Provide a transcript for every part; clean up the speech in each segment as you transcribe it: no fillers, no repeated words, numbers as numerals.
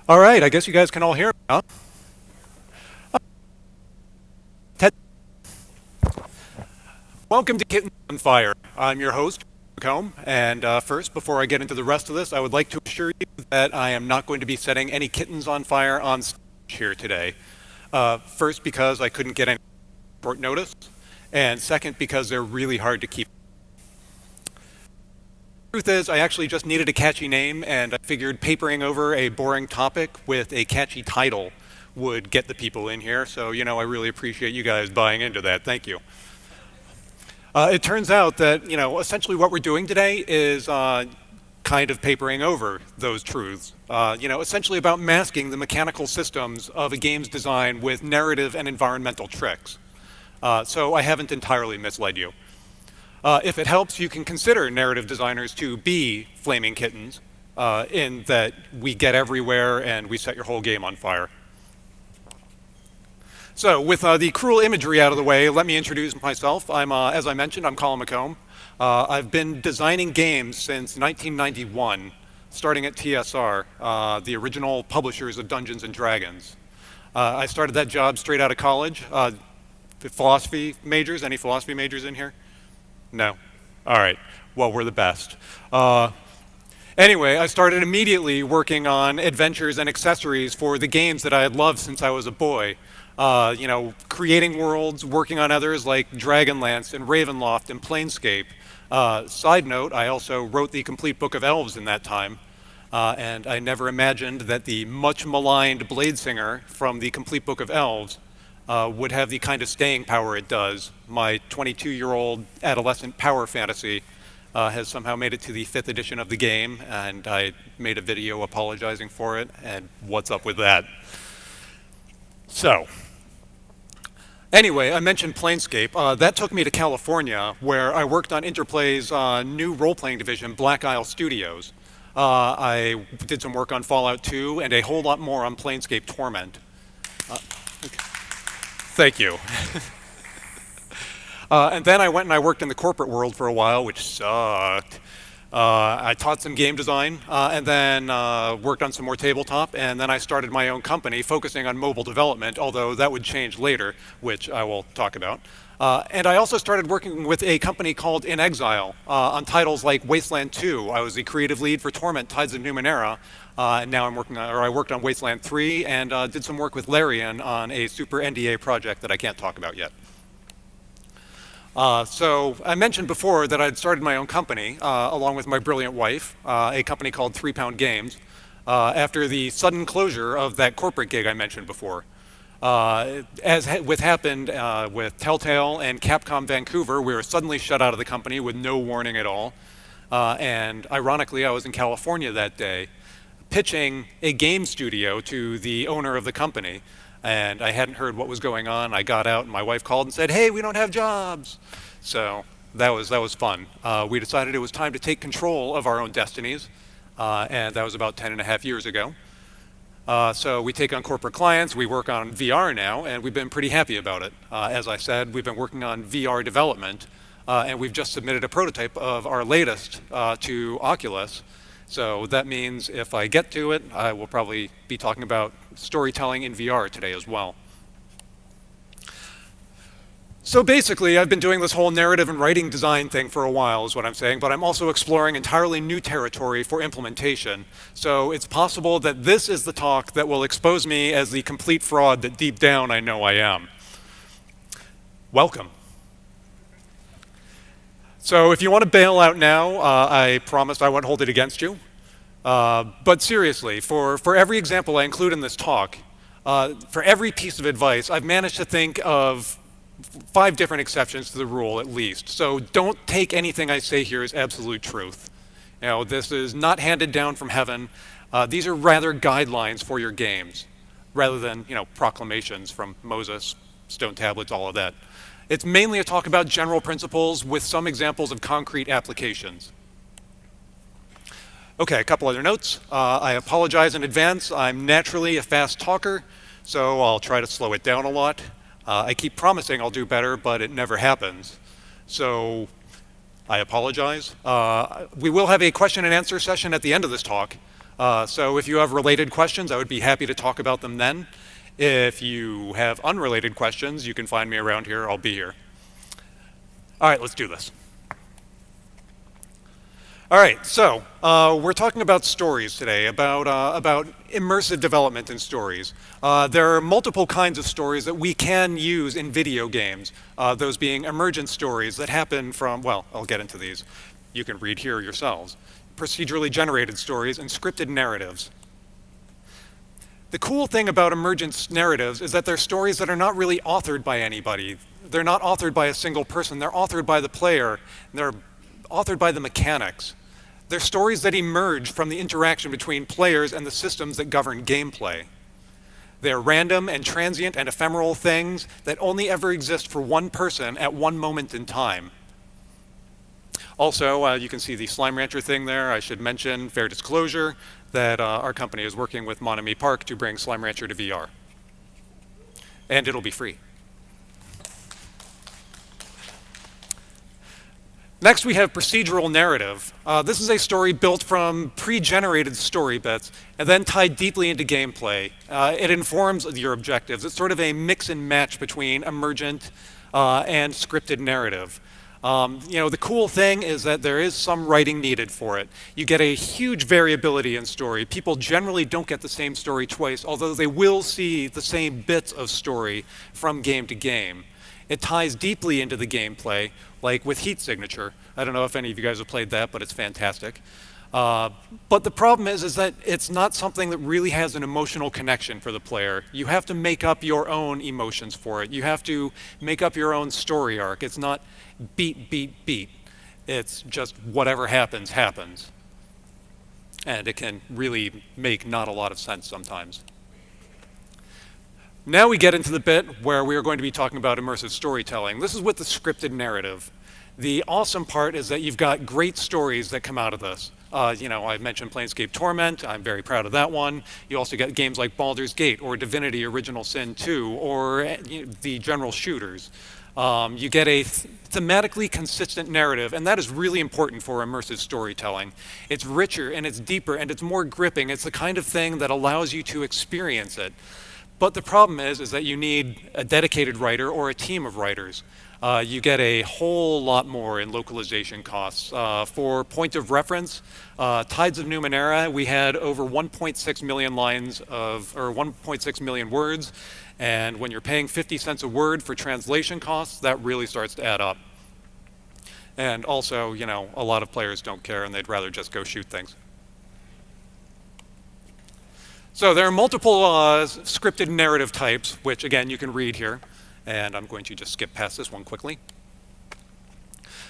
All right, I guess you guys can all hear me, huh? Ted, welcome to Kittens on Fire. I'm your host, Colin McComb, and first, before I get into the rest of this, I would like to assure you that I am not going to be setting any kittens on fire on stage here today. First, because I couldn't get any short notice, and second, because they're really hard to keep. The truth is, I actually just needed a catchy name, and I figured papering over a boring topic with a catchy title would get the people in here. So, I really appreciate you guys buying into that. Thank you. It turns out that, essentially what we're doing today is kind of papering over those truths. Essentially about masking the mechanical systems of a game's design with narrative and environmental tricks. So I haven't entirely misled you. If it helps, you can consider narrative designers to be flaming kittens, in that we get everywhere and we set your whole game on fire. So with the cruel imagery out of the way, let me introduce myself. As I mentioned, I'm Colin McComb. I've been designing games since 1991, starting at TSR, the original publishers of Dungeons and Dragons. I started that job straight out of college. Philosophy majors? Any philosophy majors in here? No? All right. Well, we're the best. Anyway, I started immediately working on adventures and accessories for the games that I had loved since I was a boy. Creating worlds, working on others like Dragonlance and Ravenloft and Planescape. Side note, I also wrote the complete Book of Elves in that time. And I never imagined that the much maligned Bladesinger from the complete Book of Elves would have the kind of staying power it does. My 22-year-old adolescent power fantasy has somehow made it to the 5th edition of the game, and I made a video apologizing for it, and what's up with that? So, anyway, I mentioned Planescape. That took me to California, where I worked on Interplay's new role-playing division, Black Isle Studios. I did some work on Fallout 2, and a whole lot more on Planescape Torment. Thank you. And then I went and I worked in the corporate world for a while, which sucked. I taught some game design, and then worked on some more tabletop, and then I started my own company focusing on mobile development, although that would change later, which I will talk about. And I also started working with a company called In Exile on titles like Wasteland 2. I was the creative lead for Torment, Tides of Numenera, and now I worked on Wasteland 3 and did some work with Larian on a super NDA project that I can't talk about yet. So I mentioned before that I'd started my own company, along with my brilliant wife, a company called 3 Pound Games, after the sudden closure of that corporate gig I mentioned before. As happened with Telltale and Capcom Vancouver, we were suddenly shut out of the company with no warning at all. And ironically, I was in California that day, pitching a game studio to the owner of the company. And I hadn't heard what was going on. I got out and my wife called and said, "Hey, we don't have jobs." So that was fun. We decided it was time to take control of our own destinies. And that was about 10.5 years ago. So we take on corporate clients, we work on VR now, and we've been pretty happy about it. As I said, we've been working on VR development, and we've just submitted a prototype of our latest to Oculus. So that means if I get to it, I will probably be talking about storytelling in VR today as well. So basically, I've been doing this whole narrative and writing design thing for a while, is what I'm saying, but I'm also exploring entirely new territory for implementation. So it's possible that this is the talk that will expose me as the complete fraud that deep down I know I am. Welcome. So if you want to bail out now, I promised I won't hold it against you. But seriously, for every example I include in this talk, for every piece of advice, I've managed to think of 5 different exceptions to the rule at least. So don't take anything I say here as absolute truth. This is not handed down from heaven. These are rather guidelines for your games, rather than proclamations from Moses, stone tablets, all of that. It's mainly a talk about general principles with some examples of concrete applications. Okay, a couple other notes. I apologize in advance. I'm naturally a fast talker, so I'll try to slow it down a lot. I keep promising I'll do better, but it never happens. So I apologize. We will have a question and answer session at the end of this talk. So if you have related questions, I would be happy to talk about them then. If you have unrelated questions, you can find me around here. I'll be here. All right, let's do this. All right, so we're talking about stories today, about immersive development in stories. There are multiple kinds of stories that we can use in video games, those being emergent stories that happen from, well, I'll get into these. You can read here yourselves. Procedurally generated stories and scripted narratives. The cool thing about emergent narratives is that they're stories that are not really authored by anybody. They're not authored by a single person. They're authored by the player. They're authored by the mechanics. They're stories that emerge from the interaction between players and the systems that govern gameplay. They're random and transient and ephemeral things that only ever exist for one person at one moment in time. Also, you can see the Slime Rancher thing there. I should mention, fair disclosure, that our company is working with Monomi Park to bring Slime Rancher to VR. And it'll be free. Next, we have procedural narrative. This is a story built from pre-generated story bits and then tied deeply into gameplay. It informs your objectives. It's sort of a mix and match between emergent and scripted narrative. The cool thing is that there is some writing needed for it. You get a huge variability in story. People generally don't get the same story twice, although they will see the same bits of story from game to game. It ties deeply into the gameplay, like with Heat Signature. I don't know if any of you guys have played that, but it's fantastic. But the problem is that it's not something that really has an emotional connection for the player. You have to make up your own emotions for it. You have to make up your own story arc. It's not beat, beat, beat. It's just whatever happens, happens. And it can really make not a lot of sense sometimes. Now we get into the bit where we are going to be talking about immersive storytelling. This is with the scripted narrative. The awesome part is that you've got great stories that come out of this. I mentioned Planescape Torment. I'm very proud of that one. You also get games like Baldur's Gate or Divinity Original Sin 2 or the general shooters. You get a thematically consistent narrative, and that is really important for immersive storytelling. It's richer and it's deeper and it's more gripping. It's the kind of thing that allows you to experience it. But the problem is that you need a dedicated writer or a team of writers. You get a whole lot more in localization costs. For point of reference, Tides of Numenera, we had over 1.6 million lines of, or 1.6 million words. And when you're paying 50 cents a word for translation costs, that really starts to add up. And also, a lot of players don't care and they'd rather just go shoot things. So there are multiple scripted narrative types, which again, you can read here. And I'm going to just skip past this one quickly.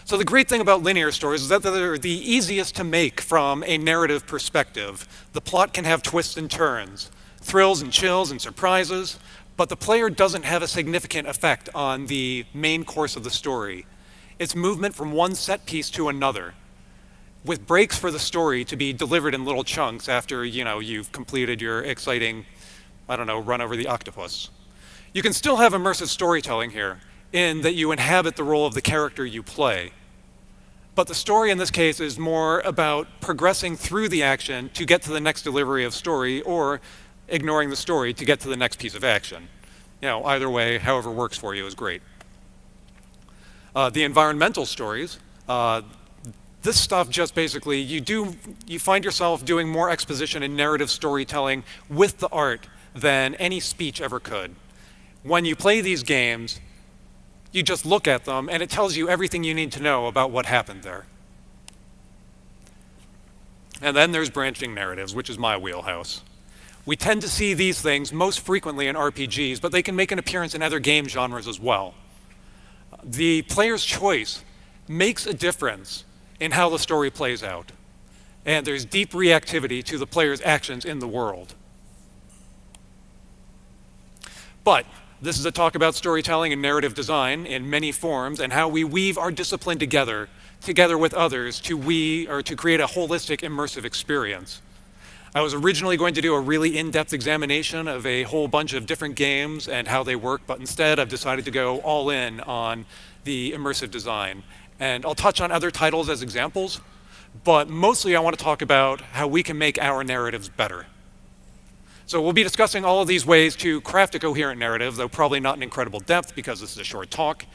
So the great thing about linear stories is that they're the easiest to make from a narrative perspective. The plot can have twists and turns, thrills and chills and surprises, but the player doesn't have a significant effect on the main course of the story. It's movement from one set piece to another, with breaks for the story to be delivered in little chunks after, you've completed your exciting, run over the octopus. You can still have immersive storytelling here, in that you inhabit the role of the character you play. But the story in this case is more about progressing through the action to get to the next delivery of story, or ignoring the story to get to the next piece of action. Either way, however works for you is great. The environmental stories, this stuff just basically, you find yourself doing more exposition and narrative storytelling with the art than any speech ever could. When you play these games, you just look at them and it tells you everything you need to know about what happened there. And then there's branching narratives, which is my wheelhouse. We tend to see these things most frequently in RPGs, but they can make an appearance in other game genres as well. The player's choice makes a difference in how the story plays out. And there's deep reactivity to the player's actions in the world. But this is a talk about storytelling and narrative design in many forms and how we weave our discipline together with others to create a holistic immersive experience. I was originally going to do a really in-depth examination of a whole bunch of different games and how they work, but instead I've decided to go all in on the immersive design. And I'll touch on other titles as examples, But mostly I want to talk about how we can make our narratives better. So we'll be discussing all of these ways to craft a coherent narrative, though probably not in incredible depth because this is a short talk.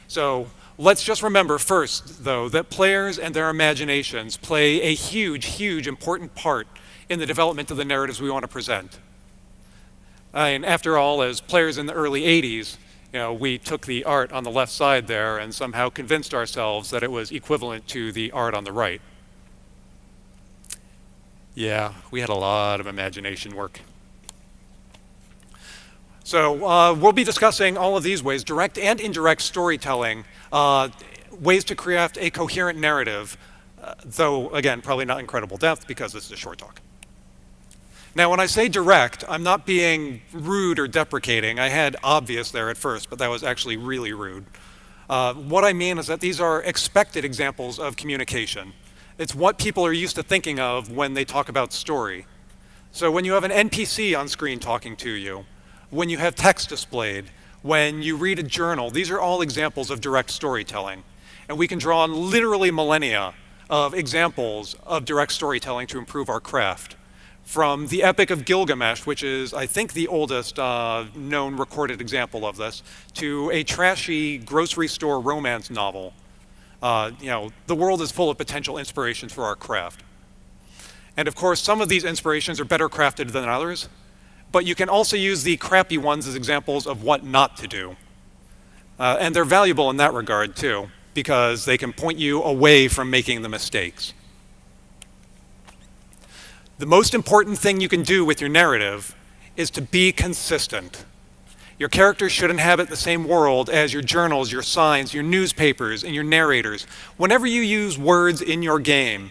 So let's just remember first, though, that players and their imaginations play a huge, huge important part in the development of the narratives we want to present. And after all, as players in the early 80s, we took the art on the left side there and somehow convinced ourselves that it was equivalent to the art on the right. Yeah, we had a lot of imagination work. So we'll be discussing all of these ways, direct and indirect storytelling, ways to craft a coherent narrative, though, again, probably not incredible depth because this is a short talk. Now, when I say direct, I'm not being rude or deprecating. I had obvious there at first, but that was actually really rude. What I mean is that these are expected examples of communication. It's what people are used to thinking of when they talk about story. So when you have an NPC on screen talking to you, when you have text displayed, when you read a journal, these are all examples of direct storytelling. And we can draw on literally millennia of examples of direct storytelling to improve our craft. From the Epic of Gilgamesh, which is, I think, the oldest known recorded example of this, to a trashy grocery store romance novel. The world is full of potential inspirations for our craft. And of course, some of these inspirations are better crafted than others, but you can also use the crappy ones as examples of what not to do. And they're valuable in that regard, too, because they can point you away from making the mistakes. The most important thing you can do with your narrative is to be consistent. Your characters should inhabit the same world as your journals, your signs, your newspapers, and your narrators. Whenever you use words in your game,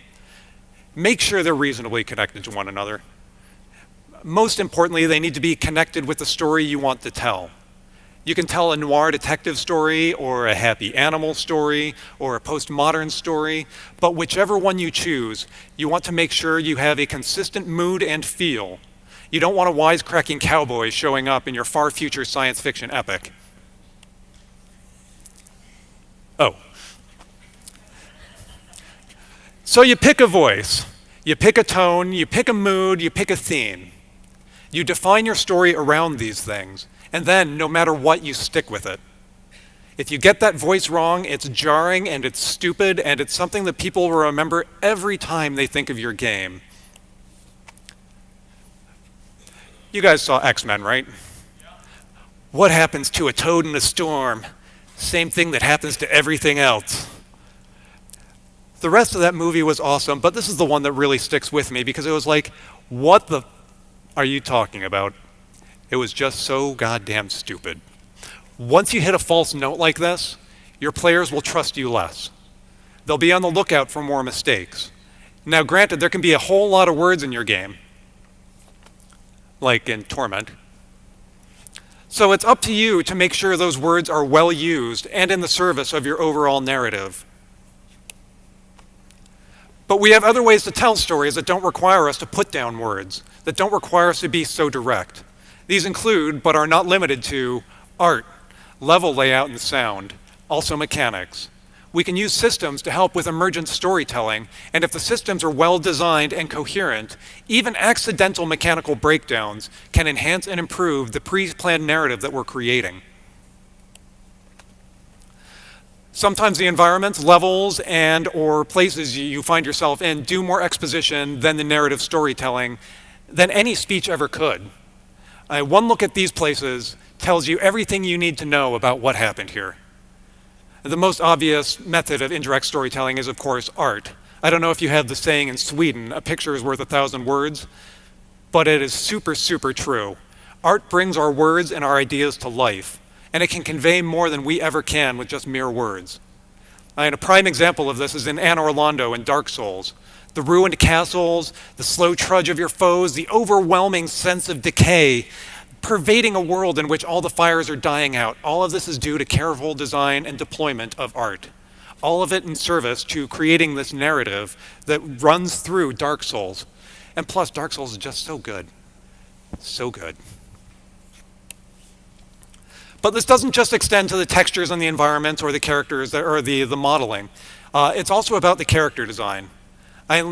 make sure they're reasonably connected to one another. Most importantly, they need to be connected with the story you want to tell. You can tell a noir detective story, or a happy animal story, or a postmodern story, but whichever one you choose, you want to make sure you have a consistent mood and feel. You don't want a wisecracking cowboy showing up in your far future science fiction epic. Oh. So you pick a voice, you pick a tone, you pick a mood, you pick a theme. You define your story around these things. And then, no matter what, you stick with it. If you get that voice wrong, it's jarring and it's stupid and it's something that people will remember every time they think of your game. You guys saw X-Men, right? Yeah. What happens to a toad in a storm? Same thing that happens to everything else. The rest of that movie was awesome, but this is the one that really sticks with me because it was like, what the are you talking about? It was just so goddamn stupid. Once you hit a false note like this, your players will trust you less. They'll be on the lookout for more mistakes. Now, granted, there can be a whole lot of words in your game, like in Torment. So it's up to you to make sure those words are well used and in the service of your overall narrative. But we have other ways to tell stories that don't require us to put down words, that don't require us to be so direct. These include, but are not limited to, art, level layout and sound, also mechanics. We can use systems to help with emergent storytelling, and if the systems are well designed and coherent, even accidental mechanical breakdowns can enhance and improve the pre-planned narrative that we're creating. Sometimes the environments, levels, and or places you find yourself in do more exposition than the narrative storytelling than any speech ever could. One look at these places tells you everything you need to know about what happened here. The most obvious method of indirect storytelling is, of course, art. I don't know if you have the saying in Sweden, a picture is worth 1,000 words, but it is super, super true. Art brings our words and our ideas to life, and it can convey more than we ever can with just mere words. And a prime example of this is in Anne Orlando in Dark Souls. The ruined castles, the slow trudge of your foes, the overwhelming sense of decay, pervading a world in which all the fires are dying out. All of this is due to careful design and deployment of art. All of it in service to creating this narrative that runs through Dark Souls. And plus, Dark Souls is just so good. So good. But this doesn't just extend to the textures and the environments or the characters or the modeling. It's also about the character design.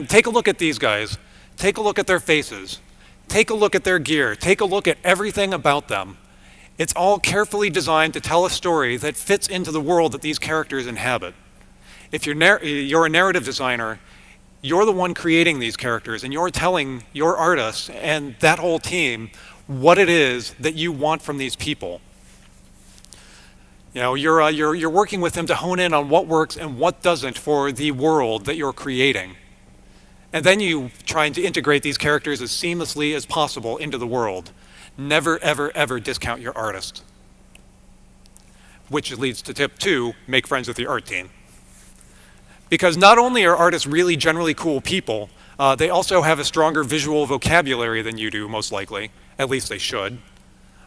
Take a look at these guys. Take a look at their faces. Take a look at their gear. Take a look at everything about them. It's all carefully designed to tell a story that fits into the world that these characters inhabit. If you're a narrative designer, you're the one creating these characters, and you're telling your artists and that whole team what it is that you want from these people. You know, you're working with them to hone in on what works and what doesn't for the world that you're creating. And then you try to integrate these characters as seamlessly as possible into the world. Never, ever, ever discount your artist. Which leads to tip 2, make friends with your art team. Because not only are artists really generally cool people, they also have a stronger visual vocabulary than you do, most likely. At least they should.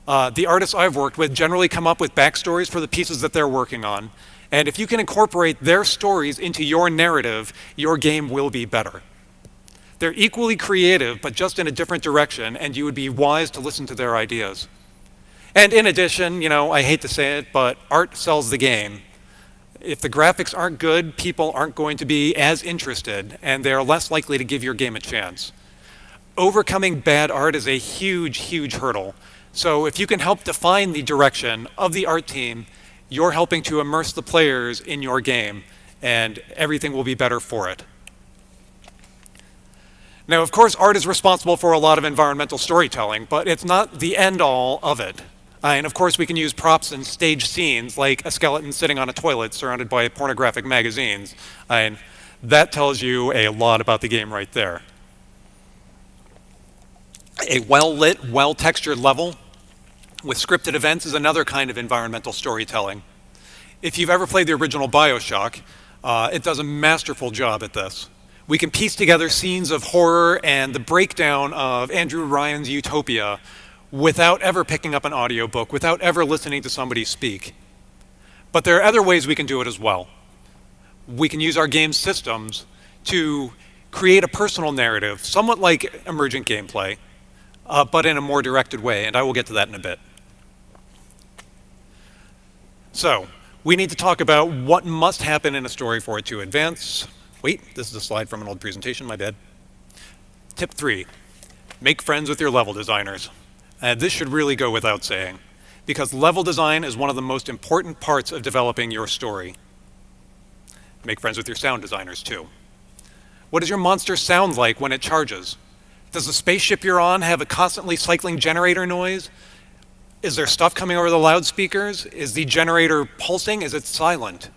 The artists I've worked with generally come up with backstories for the pieces that they're working on. And if you can incorporate their stories into your narrative, your game will be better. They're equally creative, but just in a different direction, and you would be wise to listen to their ideas. And in addition, you know, I hate to say it, but art sells the game. If the graphics aren't good, people aren't going to be as interested, and they're less likely to give your game a chance. Overcoming bad art is a huge, huge hurdle. So if you can help define the direction of the art team, you're helping to immerse the players in your game, and everything will be better for it. Now, of course, art is responsible for a lot of environmental storytelling, but it's not the end-all of it. And of course, we can use props and stage scenes, like a skeleton sitting on a toilet surrounded by pornographic magazines. And that tells you a lot about the game right there. A well-lit, well-textured level with scripted events is another kind of environmental storytelling. If you've ever played the original BioShock, it does a masterful job at this. We can piece together scenes of horror and the breakdown of Andrew Ryan's utopia without ever picking up an audiobook, without ever listening to somebody speak. But there are other ways we can do it as well. We can use our game systems to create a personal narrative, somewhat like emergent gameplay, but in a more directed way, and I will get to that in a bit. So, we need to talk about what must happen in a story for it to advance. Wait, this is a slide from an old presentation, my bad. Tip 3, make friends with your level designers. This should really go without saying, because level design is one of the most important parts of developing your story. Make friends with your sound designers too. What does your monster sound like when it charges? Does the spaceship you're on have a constantly cycling generator noise? Is there stuff coming over the loudspeakers? Is the generator pulsing? Is it silent?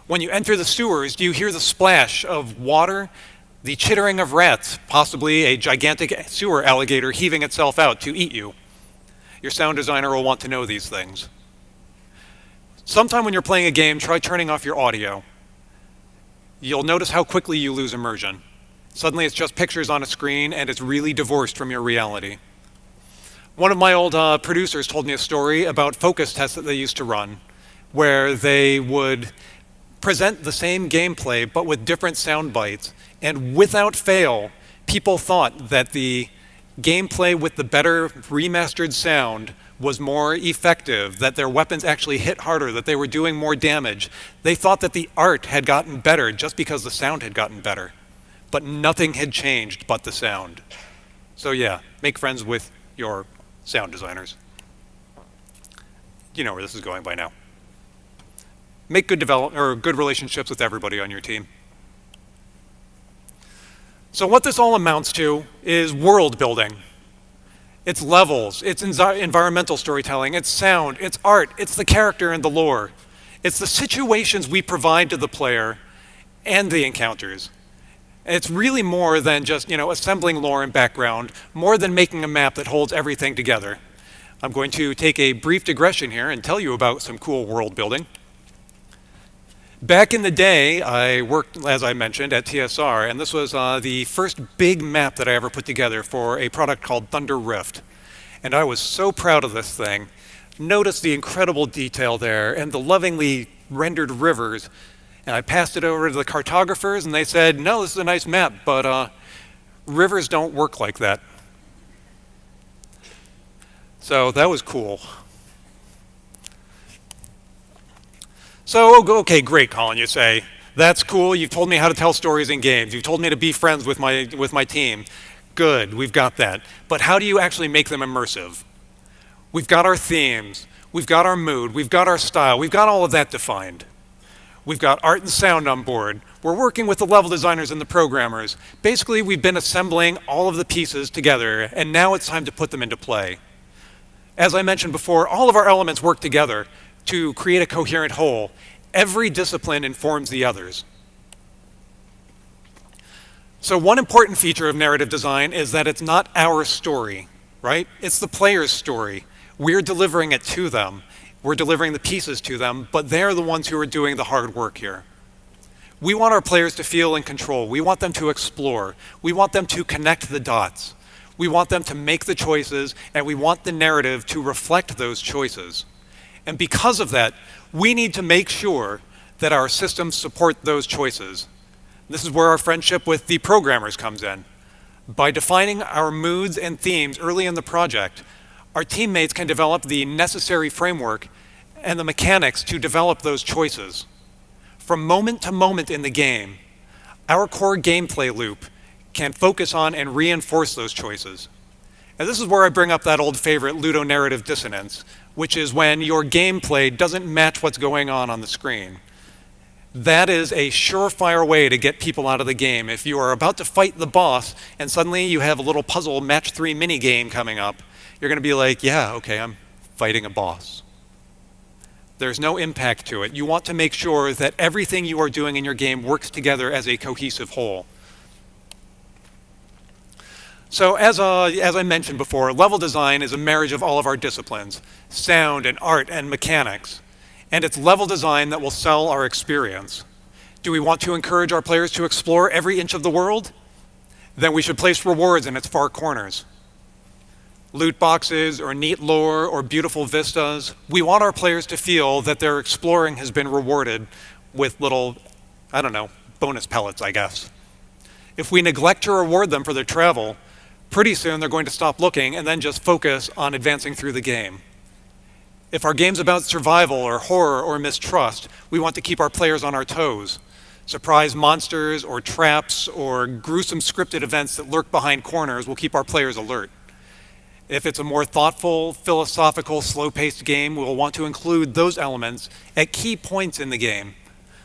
When you enter the sewers, do you hear the splash of water, the chittering of rats, possibly a gigantic sewer alligator heaving itself out to eat you? Your sound designer will want to know these things. Sometime when you're playing a game, try turning off your audio. You'll notice how quickly you lose immersion. Suddenly it's just pictures on a screen and it's really divorced from your reality. One of my old producers told me a story about focus tests that they used to run, where they would present the same gameplay but with different sound bites, and without fail, people thought that the gameplay with the better remastered sound was more effective, that their weapons actually hit harder, that they were doing more damage. They thought that the art had gotten better just because the sound had gotten better, but nothing had changed but the sound. So yeah, make friends with your sound designers. You know where this is going by now. Make good good relationships with everybody on your team. So what this all amounts to is world building. It's levels, it's environmental storytelling, it's sound, it's art, it's the character and the lore. It's the situations we provide to the player and the encounters. And it's really more than just, assembling lore and background, more than making a map that holds everything together. I'm going to take a brief digression here and tell you about some cool world building. Back in the day, I worked, as I mentioned, at TSR, and this was the first big map that I ever put together for a product called Thunder Rift. And I was so proud of this thing. Notice the incredible detail there and the lovingly rendered rivers. And I passed it over to the cartographers, and they said, no, this is a nice map, but rivers don't work like that. So that was cool. So, okay, great, Colin, you say. That's cool. You've told me how to tell stories in games. You've told me to be friends with my team. Good, we've got that. But how do you actually make them immersive? We've got our themes. We've got our mood. We've got our style. We've got all of that defined. We've got art and sound on board. We're working with the level designers and the programmers. Basically, we've been assembling all of the pieces together, and now it's time to put them into play. As I mentioned before, all of our elements work together to create a coherent whole. Every discipline informs the others. So one important feature of narrative design is that it's not our story, right? It's the player's story. We're delivering it to them. We're delivering the pieces to them, but they're the ones who are doing the hard work here. We want our players to feel in control. We want them to explore. We want them to connect the dots. We want them to make the choices, and we want the narrative to reflect those choices. And because of that, we need to make sure that our systems support those choices. This is where our friendship with the programmers comes in. By defining our moods and themes early in the project, our teammates can develop the necessary framework and the mechanics to develop those choices. From moment to moment in the game, our core gameplay loop can focus on and reinforce those choices. And this is where I bring up that old favorite Ludonarrative Dissonance, which is when your gameplay doesn't match what's going on the screen. That is a surefire way to get people out of the game. If you are about to fight the boss and suddenly you have a little puzzle match 3 mini game coming up, you're going to be like, yeah, okay, I'm fighting a boss. There's no impact to it. You want to make sure that everything you are doing in your game works together as a cohesive whole. So as I mentioned before, level design is a marriage of all of our disciplines, sound and art and mechanics. And it's level design that will sell our experience. Do we want to encourage our players to explore every inch of the world? Then we should place rewards in its far corners. Loot boxes or neat lore or beautiful vistas. We want our players to feel that their exploring has been rewarded with little, I don't know, bonus pellets, I guess. If we neglect to reward them for their travel, pretty soon they're going to stop looking and then just focus on advancing through the game. If our game's about survival or horror or mistrust, we want to keep our players on our toes. Surprise monsters or traps or gruesome scripted events that lurk behind corners will keep our players alert. If it's a more thoughtful, philosophical, slow-paced game, we'll want to include those elements at key points in the game.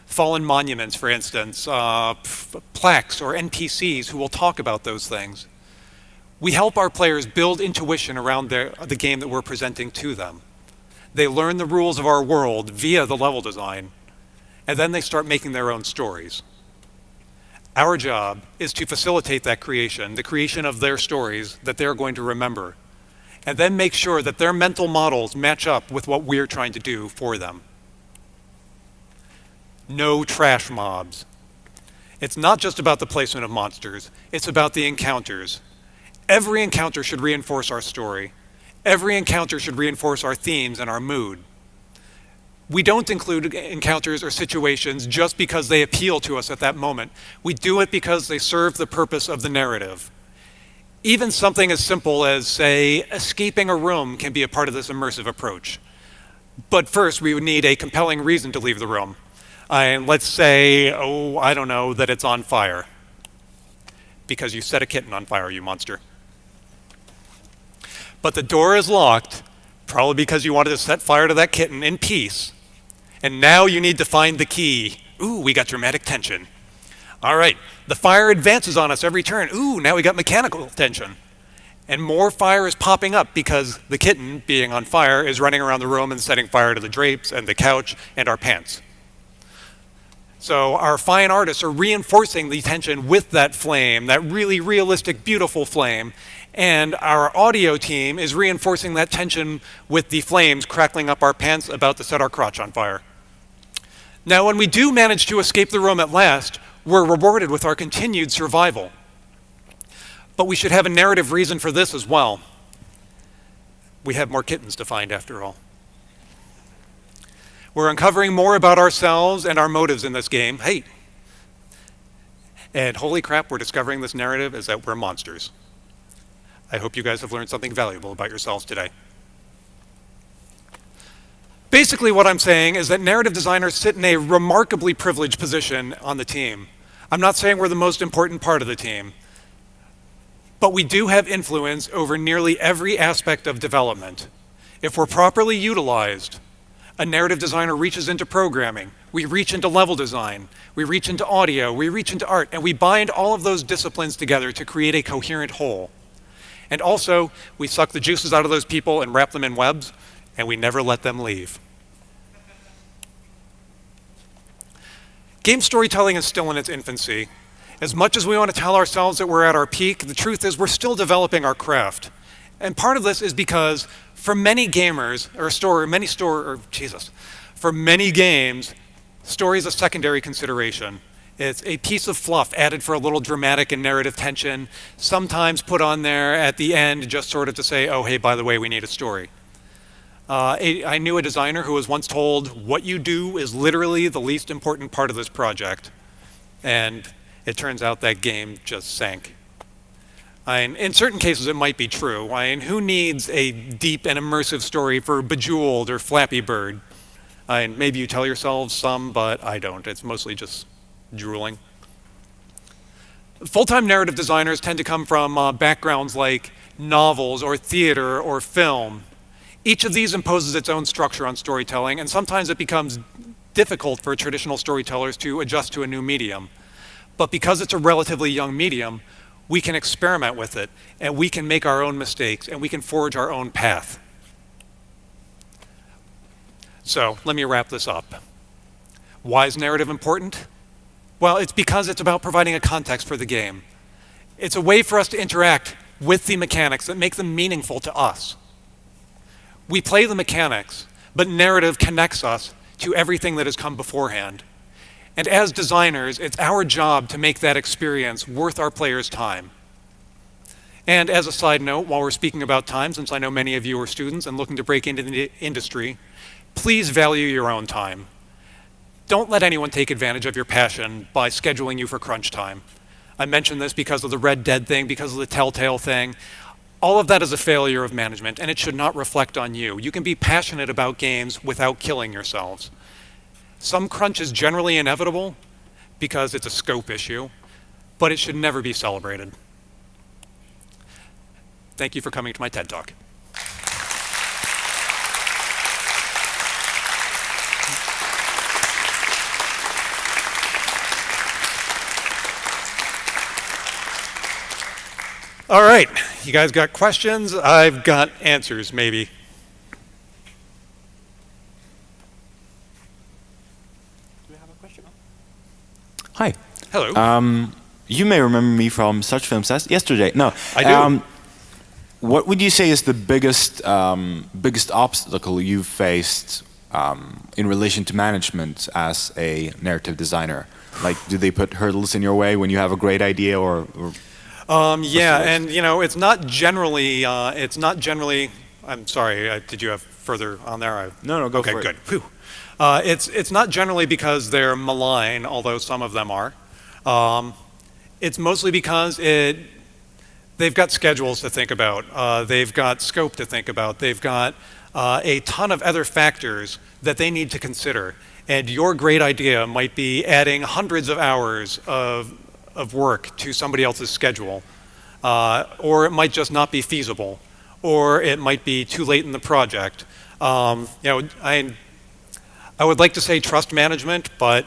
Fallen monuments, for instance, plaques or NPCs who will talk about those things. We help our players build intuition around the game that we're presenting to them. They learn the rules of our world via the level design, and then they start making their own stories. Our job is to facilitate that creation, the creation of their stories that they're going to remember, and then make sure that their mental models match up with what we're trying to do for them. No trash mobs. It's not just about the placement of monsters, it's about the encounters. Every encounter should reinforce our story. Every encounter should reinforce our themes and our mood. We don't include encounters or situations just because they appeal to us at that moment. We do it because they serve the purpose of the narrative. Even something as simple as, say, escaping a room can be a part of this immersive approach. But first, we would need a compelling reason to leave the room. And let's say, oh, I don't know, that it's on fire. Because you set a kitten on fire, you monster. But the door is locked, probably because you wanted to set fire to that kitten in peace. And now you need to find the key. Ooh, we got dramatic tension. All right, the fire advances on us every turn. Ooh, now we got mechanical tension. And more fire is popping up because the kitten, being on fire, is running around the room and setting fire to the drapes and the couch and our pants. So our fine artists are reinforcing the tension with that flame, that really realistic, beautiful flame. And our audio team is reinforcing that tension with the flames crackling up our pants about to set our crotch on fire. Now, when we do manage to escape the room at last, we're rewarded with our continued survival. But we should have a narrative reason for this as well. We have more kittens to find, after all. We're uncovering more about ourselves and our motives in this game. Hey, and holy crap, we're discovering this narrative is that we're monsters. I hope you guys have learned something valuable about yourselves today. Basically what I'm saying is that narrative designers sit in a remarkably privileged position on the team. I'm not saying we're the most important part of the team, but we do have influence over nearly every aspect of development. If we're properly utilized, a narrative designer reaches into programming, we reach into level design, we reach into audio, we reach into art, and we bind all of those disciplines together to create a coherent whole. And also, we suck the juices out of those people and wrap them in webs, and we never let them leave. Game storytelling is still in its infancy. As much as we want to tell ourselves that we're at our peak, the truth is we're still developing our craft. And part of this is because for many gamers, for many games, story is a secondary consideration. It's a piece of fluff added for a little dramatic and narrative tension, sometimes put on there at the end just sort of to say, oh, hey, by the way, we need a story. I knew a designer who was once told, what you do is literally the least important part of this project. And it turns out that game just sank. In certain cases, it might be true. Who needs a deep and immersive story for Bejeweled or Flappy Bird? Maybe you tell yourselves some, but I don't. It's mostly just drooling. Full-time narrative designers tend to come from backgrounds like novels or theater or film. Each of these imposes its own structure on storytelling, and sometimes it becomes difficult for traditional storytellers to adjust to a new medium. But because it's a relatively young medium, we can experiment with it, and we can make our own mistakes, and we can forge our own path. So let me wrap this up. Why is narrative important? Well, it's because it's about providing a context for the game. It's a way for us to interact with the mechanics that make them meaningful to us. We play the mechanics, but narrative connects us to everything that has come beforehand. And as designers, it's our job to make that experience worth our players' time. And as a side note, while we're speaking about time, since I know many of you are students and looking to break into the industry, please value your own time. Don't let anyone take advantage of your passion by scheduling you for crunch time. I mentioned this because of the Red Dead thing, because of the Telltale thing. All of that is a failure of management, and it should not reflect on you. You can be passionate about games without killing yourselves. Some crunch is generally inevitable because it's a scope issue, but it should never be celebrated. Thank you for coming to my TED Talk. All right, you guys got questions? I've got answers, maybe. Do we have a question? Hi. Hello. You may remember me from such films as Yesterday. No, I do. What would you say is the biggest obstacle you've faced in relation to management as a narrative designer? Like, do they put hurdles in your way when you have a great idea, or yeah, and it's not generally. I'm sorry. Did you have further on there? No, go for it. Okay, good. It's not generally because they're malign, although some of them are. It's mostly because they've got schedules to think about. They've got scope to think about. They've got a ton of other factors that they need to consider. And your great idea might be adding hundreds of hours of work to somebody else's schedule, or it might just not be feasible, or it might be too late in the project. I would like to say trust management, but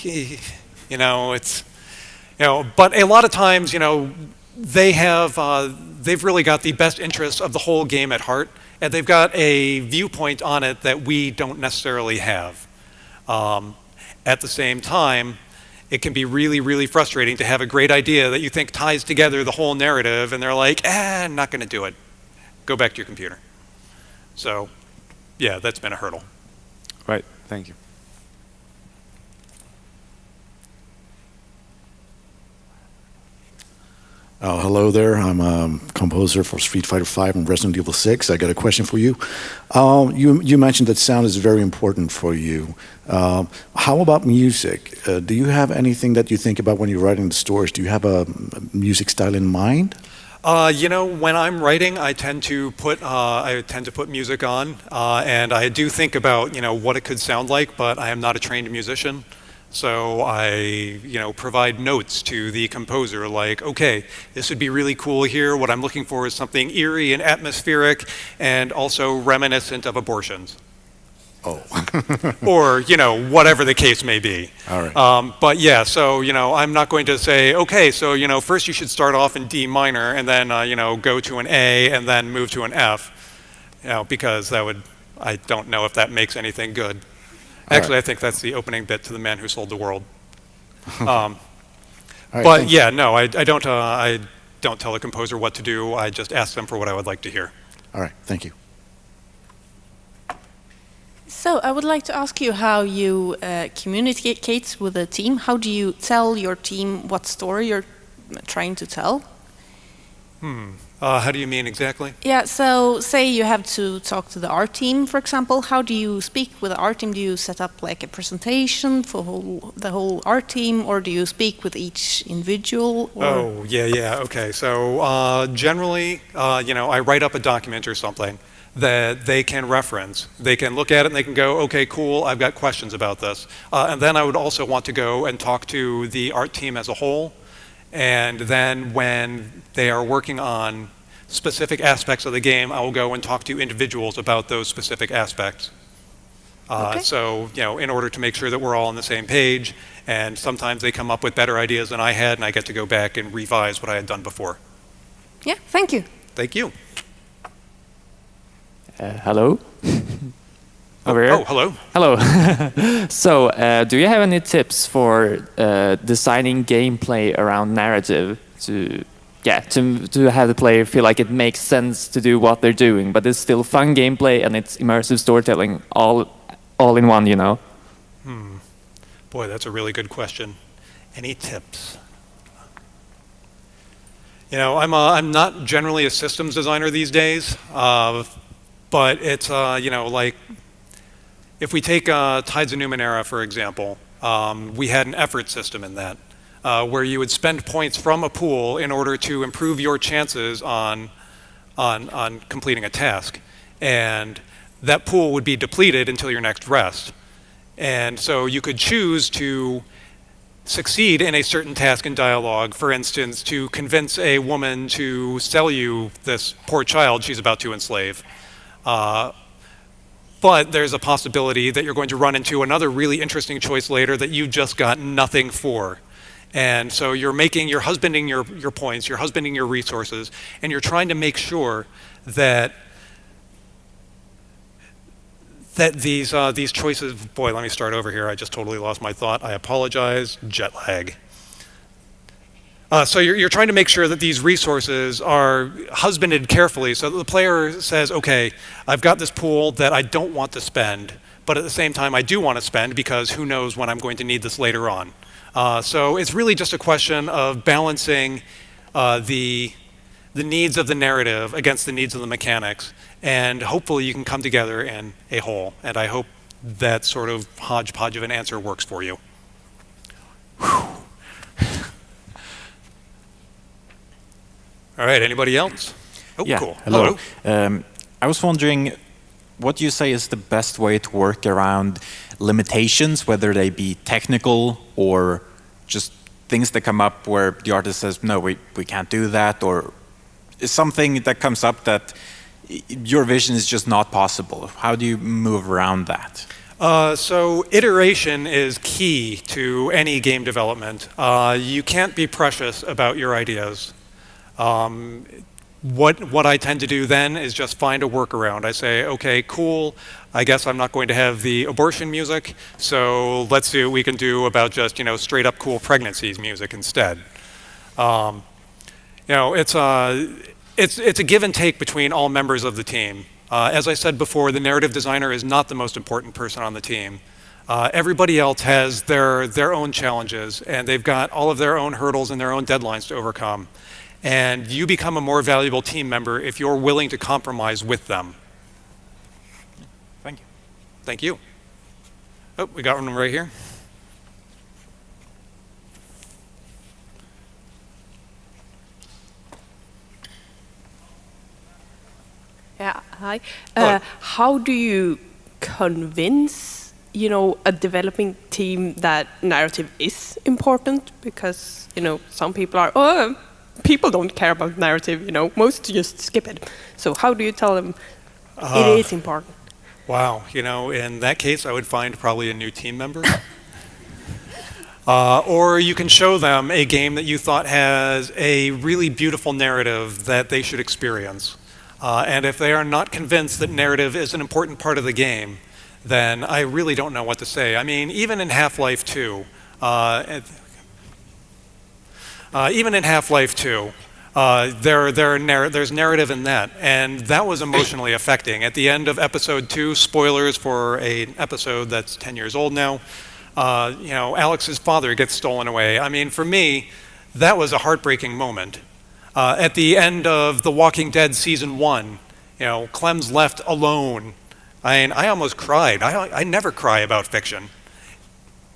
it's but a lot of times they've really got the best interests of the whole game at heart, and they've got a viewpoint on it that we don't necessarily have. At the same time, it can be really, really frustrating to have a great idea that you think ties together the whole narrative, and they're like, I'm not going to do it. Go back to your computer. So, yeah, that's been a hurdle. Right, thank you. Hello there. I'm a composer for Street Fighter V and Resident Evil 6. I got a question for you. You mentioned that sound is very important for you. How about music? Do you have anything that you think about when you're writing the stories? Do you have a music style in mind? You know, when I'm writing, I tend to put music on, and I do think about, you know, what it could sound like, but I am not a trained musician. So I, you know, provide notes to the composer like, okay, this would be really cool here. What I'm looking for is something eerie and atmospheric and also reminiscent of abortions. Oh. Or, you know, whatever the case may be. All right. But yeah, so, you know, I'm not going to say, okay, so, you know, first you should start off in D minor and then, you know, go to an A and then move to an F, you know, because that would, I don't know if that makes anything good. Actually, I think that's the opening bit to The Man Who Sold the World. All right, But thanks. yeah, no, I don't tell the composer what to do. I just ask them for what I would like to hear. All right, thank you. So I would like to ask you how you communicate with the team. How do you tell your team what story you're trying to tell? How do you mean exactly? Yeah, so say you have to talk to the art team, for example. How do you speak with the art team? Do you set up like a presentation for the whole art team, or do you speak with each individual? Or? Oh, yeah, okay. So generally, you know, I write up a document or something that they can reference. They can look at it and they can go, okay, cool, I've got questions about this. And then I would also want to go and talk to the art team as a whole. And then when they are working on specific aspects of the game, I will go and talk to individuals about those specific aspects. Okay. So, you know, in order to make sure that we're all on the same page, and sometimes they come up with better ideas than I had, and I get to go back and revise what I had done before. Yeah, thank you. Thank you. Hello? Over here. Oh, hello. Hello. So, do you have any tips for designing gameplay around narrative to have the player feel like it makes sense to do what they're doing, but it's still fun gameplay and it's immersive storytelling all in one, you know? Boy, that's a really good question. Any tips? You know, I'm not generally a systems designer these days, but it's, you know, like, if we take Tides of Numenera, for example, we had an effort system in that, where you would spend points from a pool in order to improve your chances on completing a task. And that pool would be depleted until your next rest. And so you could choose to succeed in a certain task in dialogue, for instance, to convince a woman to sell you this poor child she's about to enslave. But there's a possibility that you're going to run into another really interesting choice later that you just got nothing for. And so you're husbanding your points, you're husbanding your resources, and you're trying to make sure that these choices, boy, let me start over here. I just totally lost my thought. I apologize. Jet lag. So you're trying to make sure that these resources are husbanded carefully so that the player says, okay, I've got this pool that I don't want to spend, but at the same time I do want to spend because who knows when I'm going to need this later on. So it's really just a question of balancing the needs of the narrative against the needs of the mechanics, and hopefully you can come together in a whole. And I hope that sort of hodgepodge of an answer works for you. All right, anybody else? Oh, Yeah, cool. hello. I was wondering, what do you say is the best way to work around limitations, whether they be technical or just things that come up where the artist says, no, we can't do that, or something that comes up that your vision is just not possible? How do you move around that? So iteration is key to any game development. You can't be precious about your ideas. What I tend to do then is just find a workaround. I say, okay, cool, I guess I'm not going to have the abortion music, so let's see what we can do about just, you know, straight up cool pregnancies music instead. You know, it's a give and take between all members of the team. As I said before, the narrative designer is not the most important person on the team. Everybody else has their own challenges, and they've got all of their own hurdles and their own deadlines to overcome. And you become a more valuable team member if you're willing to compromise with them. Thank you. Thank you. Oh, we got one right here. Yeah, hi. Hello. How do you convince, a developing team that narrative is important? Because, some people are, people don't care about narrative, most just skip it. So how do you tell them it is important? Wow, in that case, I would find probably a new team member. Or you can show them a game that you thought has a really beautiful narrative that they should experience. And if they are not convinced that narrative is an important part of the game, then I really don't know what to say. I mean, even in Half-Life 2, there's narrative in that, and that was emotionally affecting. At the end of episode 2, spoilers for an episode that's 10 years old now, Alex's father gets stolen away. I mean, for me, that was a heartbreaking moment. At the end of The Walking Dead season 1, Clem's left alone. I mean, I almost cried. I never cry about fiction.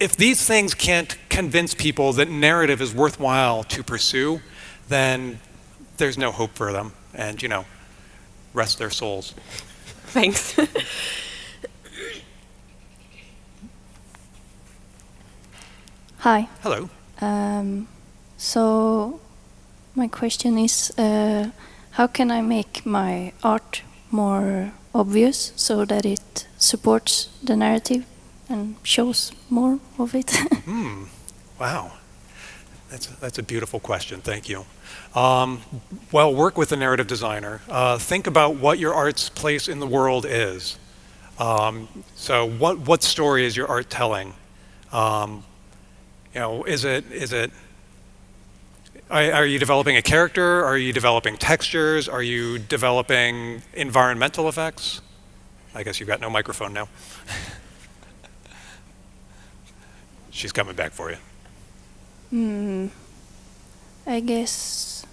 If these things can't convince people that narrative is worthwhile to pursue, then there's no hope for them. And, rest their souls. Thanks. Hi. Hello. So my question is, how can I make my art more obvious so that it supports the narrative and shows more of it? Wow. That's a beautiful question. Thank you. Well, work with a narrative designer. Think about what your art's place in the world is. So what story is your art telling? Are you developing a character? Are you developing textures? Are you developing environmental effects? I guess you've got no microphone now. She's coming back for you. I guess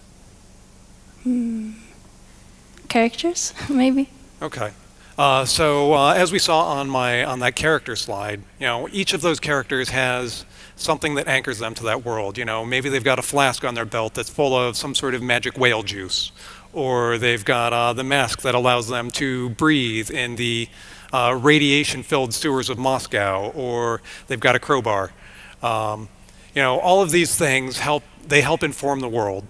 characters, maybe. Okay. So as we saw on that character slide, each of those characters has something that anchors them to that world. Maybe they've got a flask on their belt that's full of some sort of magic whale juice, or they've got the mask that allows them to breathe in the radiation-filled sewers of Moscow, or they've got a crowbar. All of these things help inform the world.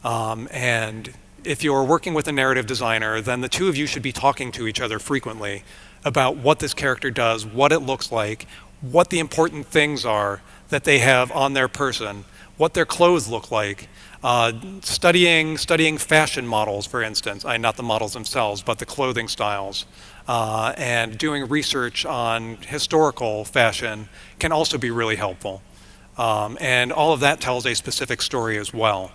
And if you're working with a narrative designer, then the two of you should be talking to each other frequently about what this character does, what it looks like, what the important things are that they have on their person, what their clothes look like, studying fashion models, for instance, not the models themselves, but the clothing styles, and doing research on historical fashion can also be really helpful. And all of that tells a specific story as well,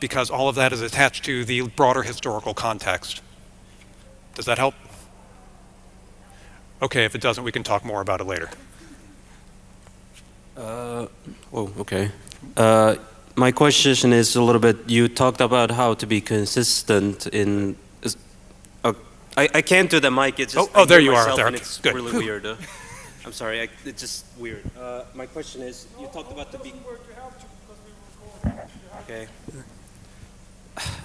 because all of that is attached to the broader historical context. Does that help? Okay, if it doesn't, we can talk more about it later. Okay. My question is a little bit, you talked about how to be consistent in... I can't do the mic, it's just... Oh, there you are, there. It's Good. really weird. I'm sorry, it's just weird. My question is, you talked about to be... Okay.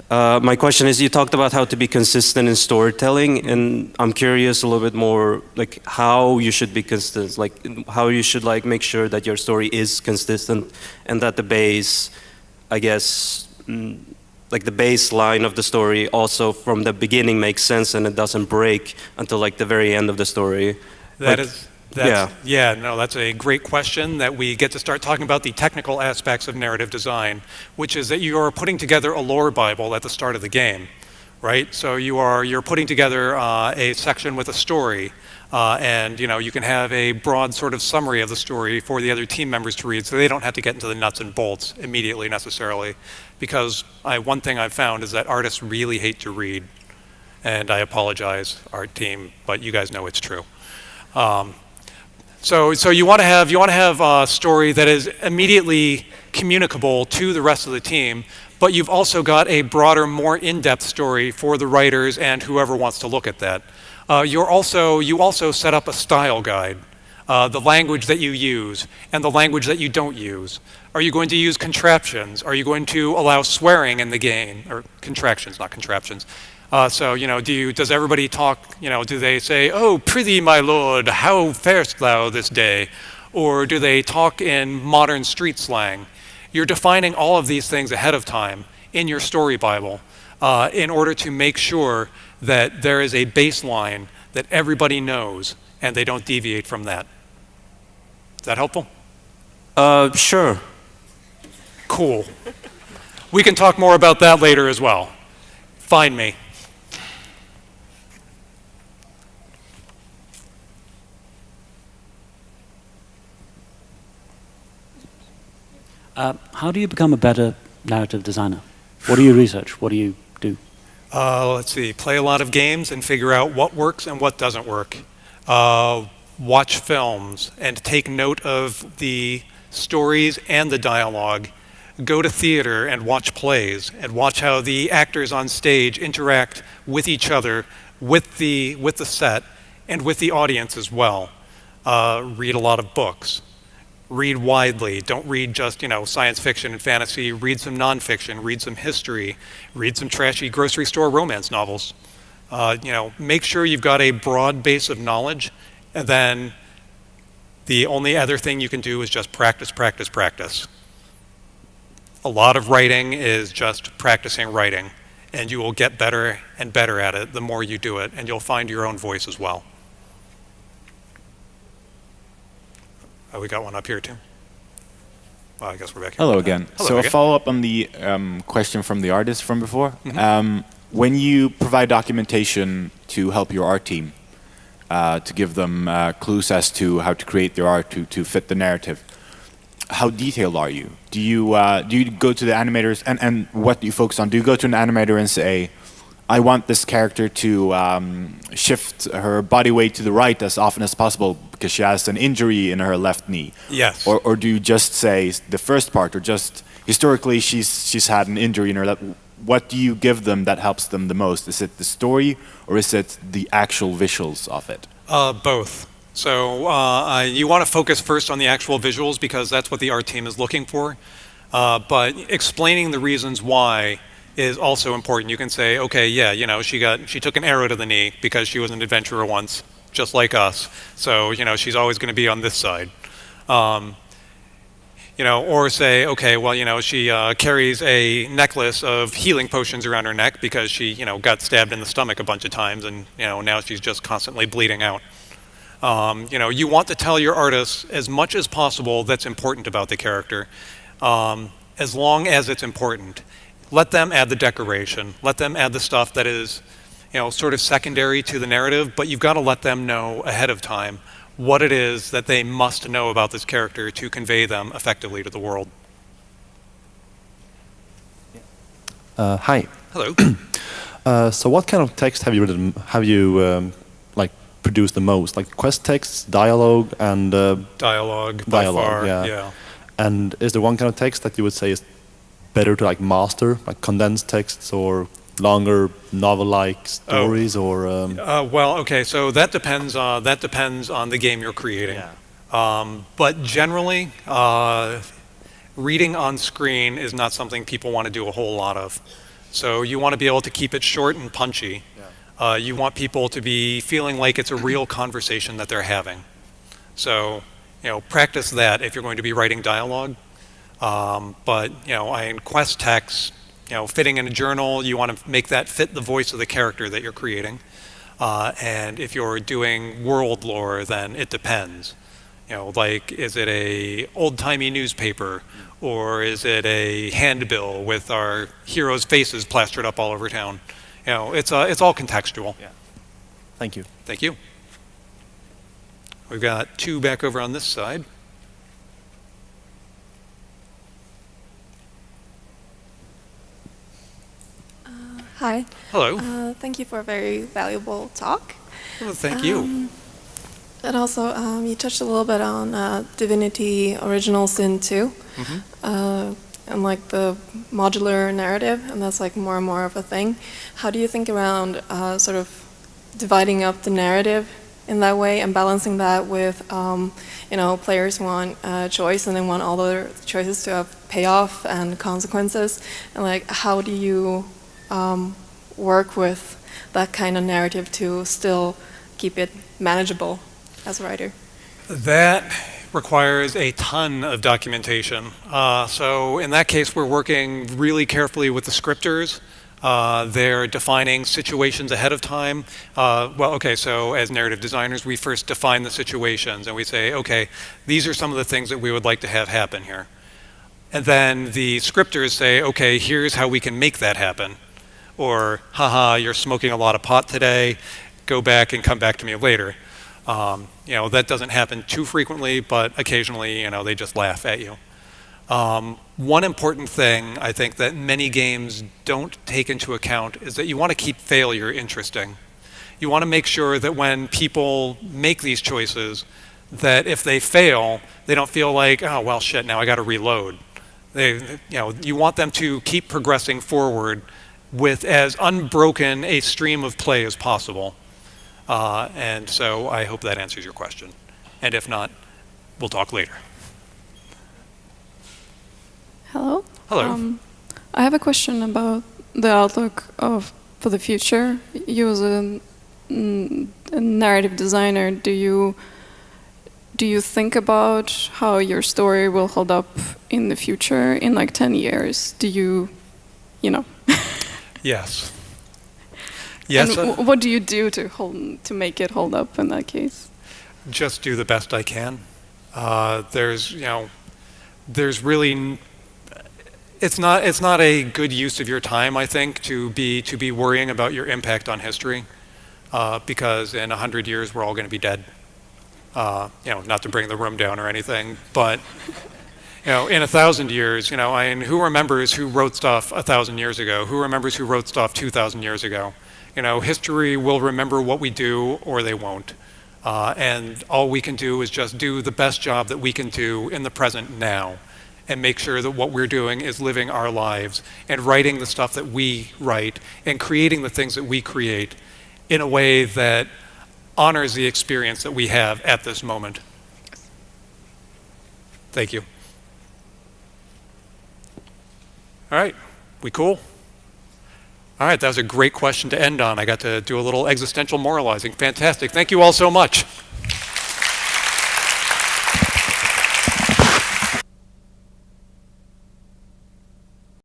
My question is, you talked about how to be consistent in storytelling, and I'm curious a little bit more, like how you should be consistent, like how you should make sure that your story is consistent, and that the base, I guess, like the baseline of the story also from the beginning makes sense and it doesn't break until the very end of the story. That's a great question that we get to start talking about the technical aspects of narrative design, which is that you are putting together a lore Bible at the start of the game, right? So you're putting together a section with a story, and you can have a broad sort of summary of the story for the other team members to read, so they don't have to get into the nuts and bolts immediately necessarily, because one thing I've found is that artists really hate to read, and I apologize, art team, but you guys know it's true. So you want to have a story that is immediately communicable to the rest of the team, but you've also got a broader, more in-depth story for the writers and whoever wants to look at that. You also set up a style guide, the language that you use and the language that you don't use. Are you going to use contraptions? Are you going to allow swearing in the game, or contractions, not contraptions? So, does everybody talk, do they say, "Oh, prithee, my lord, how farest thou this day?" Or do they talk in modern street slang? You're defining all of these things ahead of time in your story Bible in order to make sure that there is a baseline that everybody knows and they don't deviate from that. Is that helpful? Sure. Cool. We can talk more about that later as well. Find me. How do you become a better narrative designer? What do you research? What do you do? Let's see. Play a lot of games and figure out what works and what doesn't work. Watch films and take note of the stories and the dialogue. Go to theater and watch plays and watch how the actors on stage interact with each other, with the set, and with the audience as well. Read a lot of books. Read widely. Don't read just, science fiction and fantasy. Read some nonfiction. Read some history. Read some trashy grocery store romance novels. Make sure you've got a broad base of knowledge, and then the only other thing you can do is just practice, practice, practice. A lot of writing is just practicing writing, and you will get better and better at it the more you do it, and you'll find your own voice as well. Oh, we got one up here too. Well, I guess we're back here. Hello again. Hello So again. a follow-up on the question from the artist from before. Mm-hmm. When you provide documentation to help your art team, to give them clues as to how to create their art to fit the narrative, how detailed are you? Do you go to the animators, and what do you focus on? Do you go to an animator and say, I want this character to shift her body weight to the right as often as possible because she has an injury in her left knee? Yes. Or do you just say the first part, or just historically she's had an injury in her left? What do you give them that helps them the most? Is it the story, or is it the actual visuals of it? Both. So you want to focus first on the actual visuals because that's what the art team is looking for. But explaining the reasons why is also important. You can say, okay, yeah, she took an arrow to the knee because she was an adventurer once, just like us. So, she's always going to be on this side. Or say, okay, well, she carries a necklace of healing potions around her neck because she, got stabbed in the stomach a bunch of times, and, now she's just constantly bleeding out. You want to tell your artists as much as possible that's important about the character, as long as it's important. Let them add the decoration. Let them add the stuff that is, sort of secondary to the narrative, but you've got to let them know ahead of time what it is that they must know about this character to convey them effectively to the world. Hi. Hello. So what kind of text have you written? Have you produced the most? Like quest text, dialogue, and Dialogue, by far, yeah. And is there one kind of text that you would say is better to master, like condensed texts or longer novel-like stories, or? Well, okay, so that depends on the game you're creating. Yeah. But generally, reading on screen is not something people want to do a whole lot of. So you want to be able to keep it short and punchy. Yeah. You want people to be feeling like it's a real conversation that they're having. So, practice that if you're going to be writing dialogue. But, in quest text, fitting in a journal, you want to make that fit the voice of the character that you're creating. And if you're doing world lore, then it depends. Is it a old-timey newspaper, or is it a handbill with our heroes' faces plastered up all over town? It's all contextual. Yeah. Thank you. Thank you. We've got two back over on this side. Hi. Hello. Thank you for a very valuable talk. Well, thank you. And also, you touched a little bit on Divinity Original Sin 2, and the modular narrative, and that's more and more of a thing. How do you think around sort of dividing up the narrative in that way and balancing that with, players want choice and they want all their choices to have payoff and consequences, and how do you work with that kind of narrative to still keep it manageable as a writer? That requires a ton of documentation. So in that case, we're working really carefully with the scripters. They're defining situations ahead of time. So as narrative designers, we first define the situations and we say, okay, these are some of the things that we would like to have happen here. And then the scripters say, okay, here's how we can make that happen. Or, haha, you're smoking a lot of pot today, go back and come back to me later. That doesn't happen too frequently, but occasionally, they just laugh at you. One important thing I think that many games don't take into account is that you want to keep failure interesting. You want to make sure that when people make these choices, that if they fail, they don't feel like, oh, well, shit, now I got to reload. You want them to keep progressing forward with as unbroken a stream of play as possible. And so I hope that answers your question. And if not, we'll talk later. Hello. Hello. I have a question about the outlook for the future. You as a narrative designer, do you think about how your story will hold up in the future in like 10 years? Do you know? Yes. Yes. And what do you do to make it hold up in that case? Just do the best I can. There's really, it's not a good use of your time, I think, to be worrying about your impact on history, because in 100 years we're all going to be dead. Not to bring the room down or anything, but in 1,000 years, who remembers who wrote stuff 1,000 years ago? Who remembers who wrote stuff 2,000 years ago? History will remember what we do or they won't. And all we can do is just do the best job that we can do in the present now and make sure that what we're doing is living our lives and writing the stuff that we write and creating the things that we create in a way that honors the experience that we have at this moment. Thank you. All right, we cool? All right, that was a great question to end on. I got to do a little existential moralizing. Fantastic. Thank you all so much.